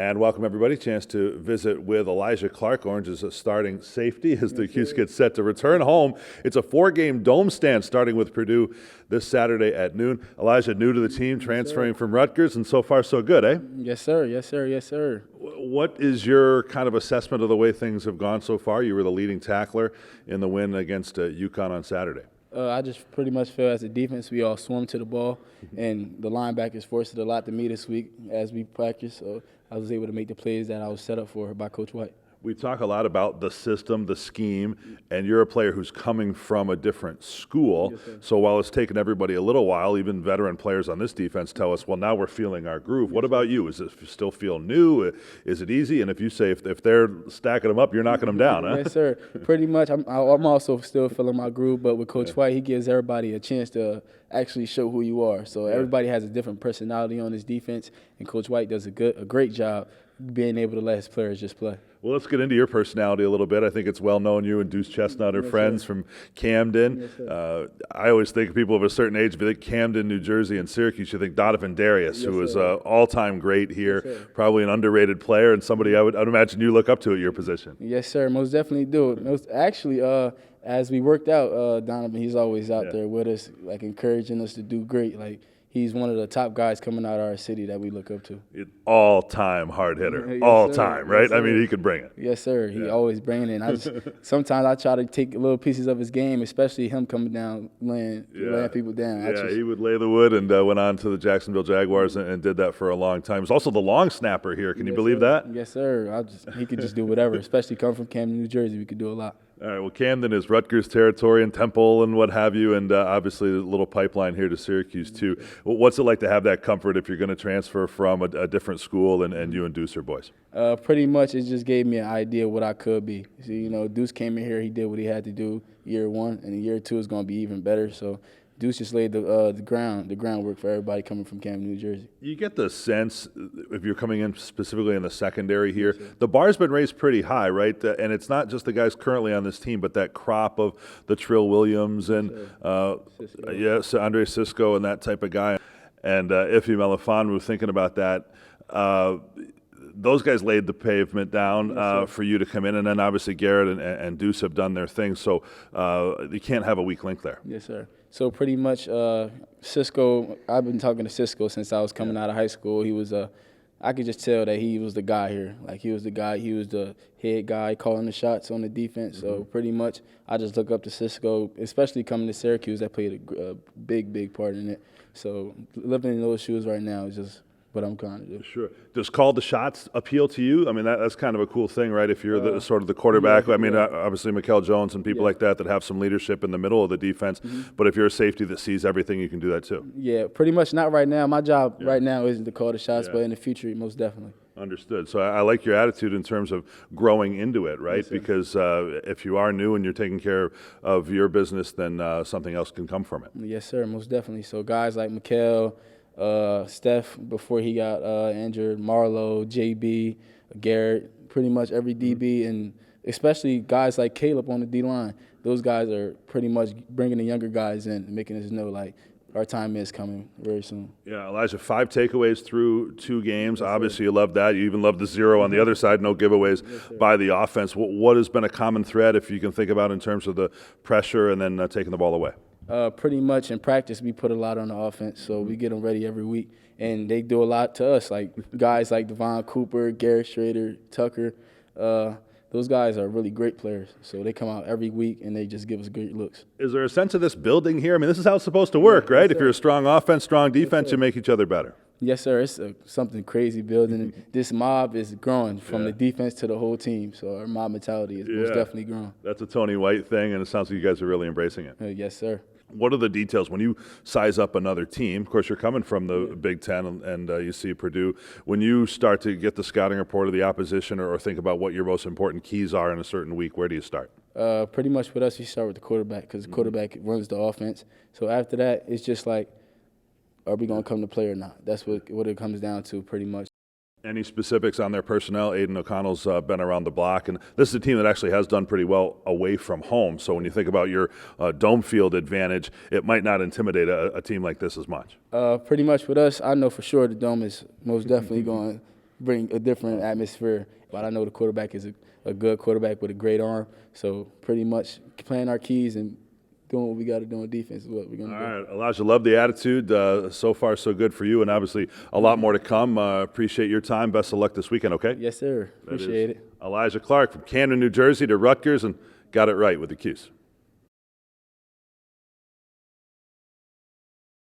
And welcome, everybody. Chance to visit with Alijah Clark, Orange's starting safety, as the Cuse gets set to return home. It's a 4-game dome stand starting with Purdue this Saturday at noon. Alijah, new to the team, transferring from Rutgers, and so far so good, eh? Yes, sir. Yes, sir. Yes, sir. What is your kind of assessment of the way things have gone so far? You were the leading tackler in the win against UConn on Saturday. I just pretty much feel as a defense we all swim to the ball, and the linebackers forced it a lot to me this week as we practice. So I was able to make the plays that I was set up for by Coach White. We talk a lot about the system, the scheme, and you're a player who's coming from a different school. Yes, so while it's taken everybody a little while, even veteran players on this defense tell us, well, now we're feeling our groove. What about you? Is it still feel new? Is it easy? And if you say if they're stacking them up, you're knocking them down, huh? Yes, sir. Pretty much. I'm also still feeling my groove, but with Coach White, he gives everybody a chance to actually show who you are. So everybody has a different personality on his defense, and Coach White does a great job being able to let his players just play. Well, let's get into your personality a little bit. I think it's well known you and Deuce Chestnut are friends from Camden. Yes, I always think of people of a certain age, if you think Camden, New Jersey, and Syracuse, you think Donovan Darius, who was all-time great here, probably an underrated player and somebody I'd imagine you look up to at your position. Yes, sir. Most definitely do. Actually, as we worked out, Donovan, he's always out there with us, like encouraging us to do great. Like, he's one of the top guys coming out of our city that we look up to. All-time hard hitter, Yes, all-time, right? Yes, I mean, he could bring it. Yes, sir. He always bringing it. Sometimes I try to take little pieces of his game, especially him coming down, laying people down. He would lay the wood and went on to the Jacksonville Jaguars and did that for a long time. He's also the long snapper here. Can you believe that? Yes, sir. He could just do whatever, especially coming from Camden, New Jersey. We could do a lot. All right, well, Camden is Rutgers territory and Temple and what have you, and obviously a little pipeline here to Syracuse too. What's it like to have that comfort if you're going to transfer from a different school and you and Deuce are boys? Pretty much it just gave me an idea of what I could be. See, Deuce came in here, he did what he had to do year one, and year two is going to be even better. So Deuce just laid the groundwork for everybody coming from Camden, New Jersey. You get the sense, if you're coming in specifically in the secondary here, the bar's been raised pretty high, right? And it's not just the guys currently on this team, but that crop of the Trill Williams and, Andre Cisco and that type of guy. And Ife Melifonwu, thinking about that, those guys laid the pavement down for you to come in, and then obviously Garrett and Deuce have done their thing, so you can't have a weak link there. Yes, sir. So pretty much Cisco, I've been talking to Cisco since I was coming out of high school. He was I could just tell that he was the guy here. Like, he was the guy, he was the head guy calling the shots on the defense. So pretty much I just look up to Cisco, especially coming to Syracuse. That played a big part in it. So living in those shoes right now is just what I'm trying to do. Sure. Does call the shots appeal to you? I mean, that's kind of a cool thing, right? If you're the sort of the quarterback. I mean, obviously Mikel Jones and people like that have some leadership in the middle of the defense. But if you're a safety that sees everything, you can do that too. Yeah, pretty much not right now. My job right now isn't to call the shots, but in the future, most definitely. Understood. So I like your attitude in terms of growing into it, right? Yes, because if you are new and you're taking care of your business, then something else can come from it. Yes, sir, most definitely. So guys like Mikel, Steph before he got injured, Marlo, JB, Garrett, pretty much every DB, and especially guys like Caleb on the D-line. Those guys are pretty much bringing the younger guys in and making us know, like, our time is coming very soon. Yeah, Alijah, 5 takeaways through 2 games. Obviously, you love that. You even love the 0 on the other side, no giveaways by the offense. What has been a common thread, if you can think about, in terms of the pressure and then taking the ball away? Pretty much in practice, we put a lot on the offense, so we get them ready every week. And they do a lot to us, like guys like Devon Cooper, Garrett Schrader, Tucker. Those guys are really great players. So they come out every week, and they just give us great looks. Is there a sense of this building here? I mean, this is how it's supposed to work, right? If you're a strong offense, strong defense, you make each other better. Yes, sir. It's something crazy building. This mob is growing from the defense to the whole team. So our mob mentality is most definitely growing. That's a Tony White thing, and it sounds like you guys are really embracing it. Yes, sir. What are the details when you size up another team? Of course, you're coming from the Big Ten and you see Purdue. When you start to get the scouting report of the opposition or think about what your most important keys are in a certain week, where do you start? Pretty much with us, we start with the quarterback because the quarterback runs the offense. So after that, it's just like, are we going to come to play or not? That's what it comes down to pretty much. Any specifics on their personnel? Aiden O'Connell's been around the block, and this is a team that actually has done pretty well away from home. So when you think about your dome field advantage, it might not intimidate a team like this as much. Pretty much with us, I know for sure the dome is most definitely going bring a different atmosphere. But I know the quarterback is a good quarterback with a great arm. So pretty much playing our keys and doing what we got to do on defense is what we're going to do. All right, Elijah, love the attitude. So far, so good for you, and obviously a lot more to come. Appreciate your time. Best of luck this weekend, okay? Yes, sir. Appreciate it. Alijah Clark from Camden, New Jersey to Rutgers, and got it right with the Qs.